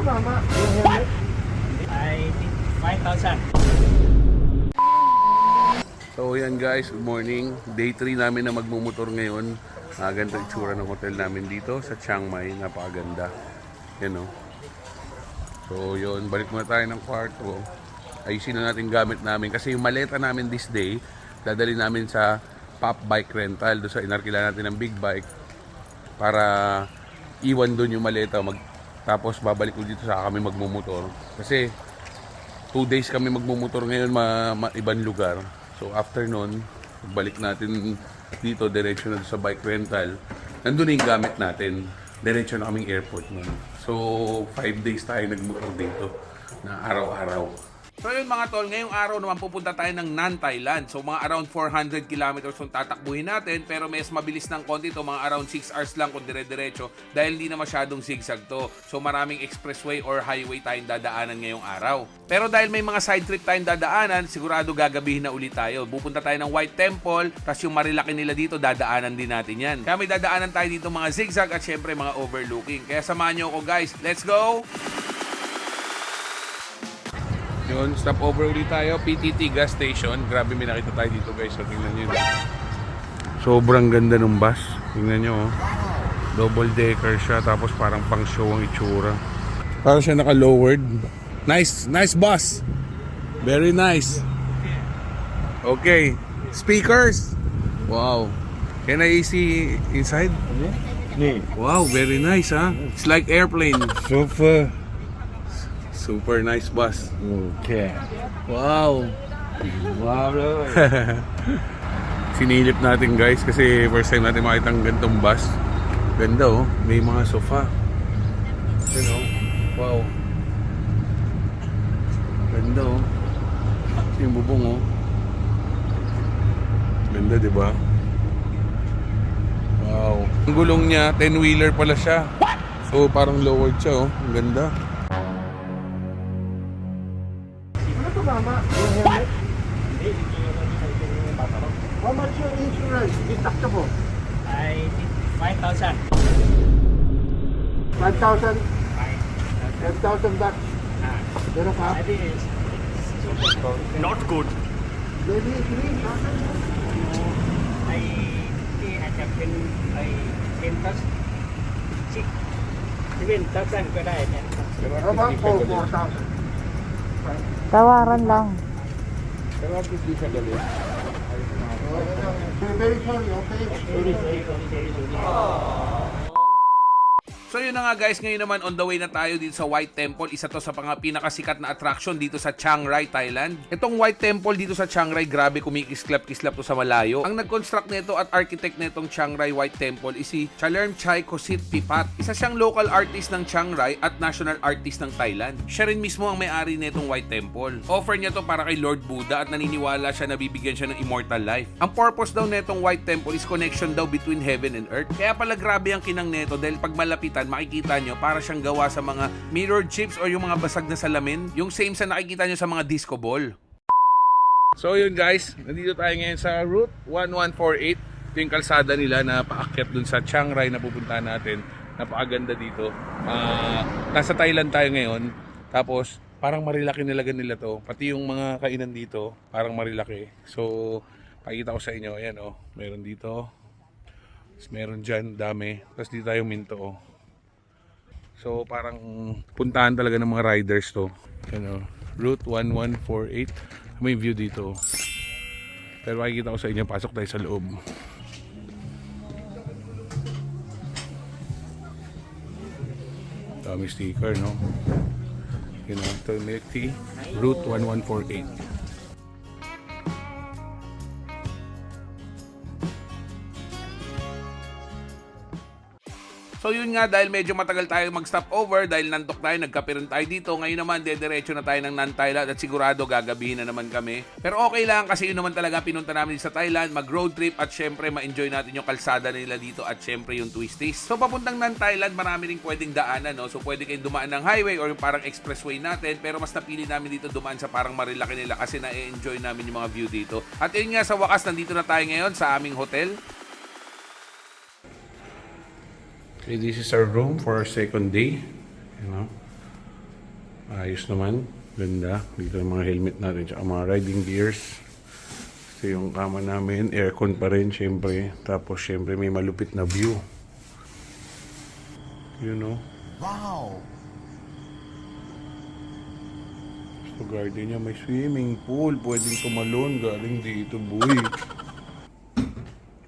Mama, yung helmet? I think 5,000. So yan guys, good morning. Day 3 namin na magmumotor ngayon. Ganito yung tsura ng hotel namin dito sa Chiang Mai. Napakaganda. Yan o. So yun, balik muna tayo ng kwarto. Ayusin na natin gamit namin. Kasi yung maleta namin this day, dadali namin sa Pop Bike Rental. Doon sa inarkila natin ng big bike. Para iwan doon yung maleta. Tapos babalik ulit dito sa kami magmumotor. Kasi 2 days kami magmumotor ngayon ibang lugar. So after nun, balik natin dito, diretso na sa bike rental. Nandun na yung gamit natin. Diretso na kaming airport nun. So 5 days tayo nagmotor dito na araw-araw. So yun mga tol, ngayong araw naman pupunta tayo ng Nan, Thailand. So mga around 400 kilometers yung tatakbuhin natin. Pero mas mabilis ng konti to, mga around 6 hours lang kung dire-diretso. Dahil hindi na masyadong zigzag to. So maraming expressway or highway tayong dadaanan ngayong araw. Pero dahil may mga side trip tayong dadaanan, sigurado gagabihin na ulit tayo. Pupunta tayo ng White Temple, tapos yung Marilaki nila dito, dadaanan din natin yan. Kaya may dadaanan tayo dito mga zigzag at syempre mga overlooking. Kaya samahan nyo ako guys. Let's go! Yun, stop over ulit tayo, PTT gas station. Grabe, may nakita tayo dito guys. So tingnan nyo. Sobrang ganda ng bus. Tingnan nyo. Oh. Double decker siya, tapos parang pang show ang itsura. Parang siya naka-lowered. Nice bus. Very nice. Okay. Speakers. Wow. Can I see inside? Wow, very nice, huh? It's like airplane. Super nice bus. Okay. Wow. Wow. Sinilip natin guys kasi first time natin makita ang gantong bus. Ganda oh. May mga sofa. You know? Wow. Ganda oh. Yung bubong oh. Ganda diba? Wow. Ang gulong niya, 10-wheeler pala siya. So parang lowered siya oh. Ang ganda. Ano to mama, yung helmet? How much your insurance? Deductible? I think 5,000. 5,000? 10,000 bucks. Pero ka? I think it's not good. Maybe 3,000? I think I have been 10,000. 7,000 ก็ได้เนี่ย How about 4,000? Tawaran lang. Pero hindi siya galit. Very sorry, okay? So yun na nga guys, ngayon naman on the way na tayo dito sa White Temple. Isa to sa pinakasikat na attraction dito sa Chiang Rai, Thailand. Itong White Temple dito sa Chiang Rai, grabe kumikislap-kislap to sa malayo. Ang nag-construct nito at architect nitong Chiang Rai White Temple is si Chalermchai Kosit Pipat. Isa siyang local artist ng Chiang Rai at national artist ng Thailand. Siya rin mismo ang may-ari nitong White Temple. Offer niya to para kay Lord Buddha at naniniwala siya na bibigyan siya ng immortal life. Ang purpose daw nitong White Temple is connection daw between heaven and earth. Kaya pala grabe ang kinang nito dahil pag malapitan makikita nyo para siyang gawa sa mga mirror chips o yung mga basag na salamin. Yung same sa nakikita nyo sa mga disco ball. So yun guys, nandito tayo ngayon sa Route 1148. Ito yung kalsada nila na paakyat dun sa Chiang Rai na pupuntahan natin. Napakaganda dito. Nasa Thailand tayo ngayon. Tapos parang Marilaki nilagan nila to. Pati yung mga kainan dito, parang Marilaki. So pakita ko sa inyo. Ayan oh, meron dito. Meron dyan, dami. Tapos dito tayo minto oh. So parang puntahan talaga ng mga riders to. Ano, Route 1148. May view dito. Pero makikita ko sa inyo, pasok tayo sa loob. Dami sticker, no? You know, ito milk tea. Route 1148. So yun nga, dahil medyo matagal tayo mag-stop over, dahil nantok tayo, nagkapiran tayo dito. Ngayon naman, dediretso na tayo ng Nan, Thailand at sigurado gagabihin na naman kami. Pero okay lang kasi yun naman talaga pinunta namin sa Thailand, mag-road trip at syempre ma-enjoy natin yung kalsada nila dito at syempre yung twisties. So papuntang Nan, Thailand, marami ring pwedeng daanan, no? So pwede kayong dumaan ng highway or yung parang expressway natin, pero mas napili namin dito dumaan sa parang Marilaki nila kasi na-enjoy namin yung mga view dito. At yun nga, sa wakas, nandito na tayo ngayon sa aming hotel. Okay, this is our room for our second day. You know, Ayos naman. Ganda. Dito yung mga helmet natin tsaka mga riding gears. Ito yung kama namin. Aircon pa rin, syempre. Tapos, syempre, may malupit na view. You know? Wow! Sa garden niya may swimming pool. Pwedeng tumalon. Galing dito, boy.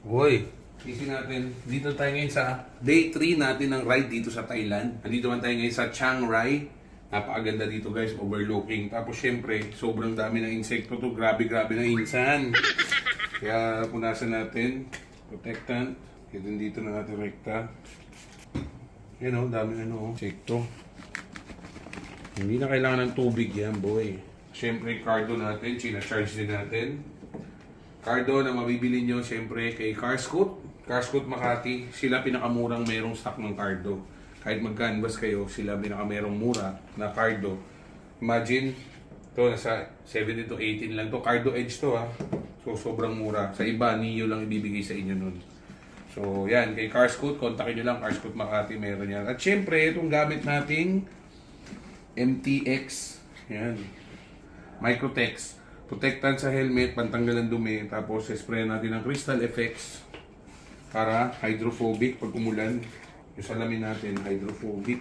Boy, isip natin. Dito tayo ngayon sa day 3 natin ng ride dito sa Thailand. Nandito man tayo ngayon sa Chiang Rai. Napakaganda dito guys, overlooking. Tapos syempre, sobrang dami ng insekto to. Grabe na insan. Kaya punasan natin. Protectant. Kaya dito na natin rekta. Yan o, dami insekto. Hindi na kailangan ng tubig yan, boy. Syempre, cardo natin. China-charge din natin. Cardo na mabibili nyo syempre kay Carscoot. Carscoot Makati. Sila pinakamurang merong stock ng cardo. Kahit mag-canvas kayo, sila pinakamerong mura na cardo. Imagine, ito nasa 17 to 18 lang to. Cardo Edge to ha. So, sobrang mura. Sa iba, Neo lang ibibigay sa inyo nun. So, yan. Kay Carscoot, kontakin nyo lang. Carscoot Makati, meron yan. At syempre, itong gamit nating MTX. Yan. Microtex. Protectant sa helmet, pantanggal ng dumi. Tapos, spray natin ng Crystal Effects para hydrophobic pag umulan. Yung salamin natin, hydrophobic.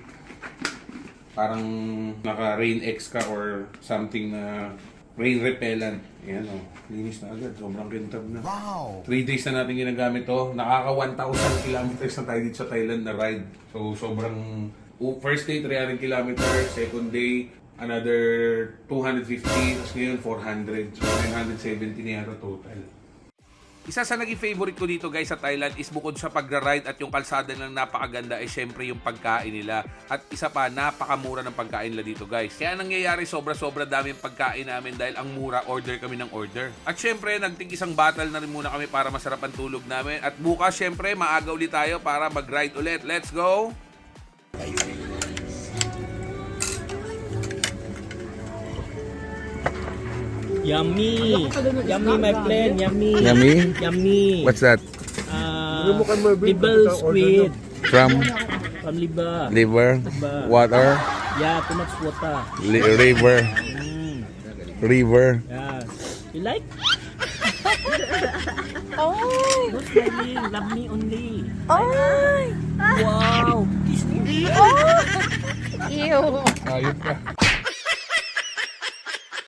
Parang naka-Rain X ka or something na rain repellent. Ayan o, linis na agad. Sobrang kintab na. Wow! 3 days na natin ginagamit to. Nakaka 1,000 kilometers na tayo dito sa Thailand na ride. So, sobrang... First day, 300 kilometers. Second day, another 250. Tapos ngayon, 400. So, 970 na yata total. Isa sa naging favorite ko dito guys sa Thailand is bukod sa pagra-ride at yung kalsada ng napakaganda ay syempre yung pagkain nila. At isa pa, napakamura ng pagkain nila dito guys. Kaya nangyayari sobra-sobra dami yung pagkain namin dahil ang mura, order kami ng order. At syempre, nagting isang battle na rin muna kami para masarap ang tulog namin. At bukas syempre, maaga ulit tayo para mag-ride ulit. Let's go! Yummy! Yummy, my friend. Yummy. Yummy? Yummy. What's that? Liver squid. From From liver. liver, Liver. water, Yeah, too much water. river, river. Yeah. You like? Ay! Not smiling. Love me only. Ay! Wow! Kiss me. Ew! Ayun ka.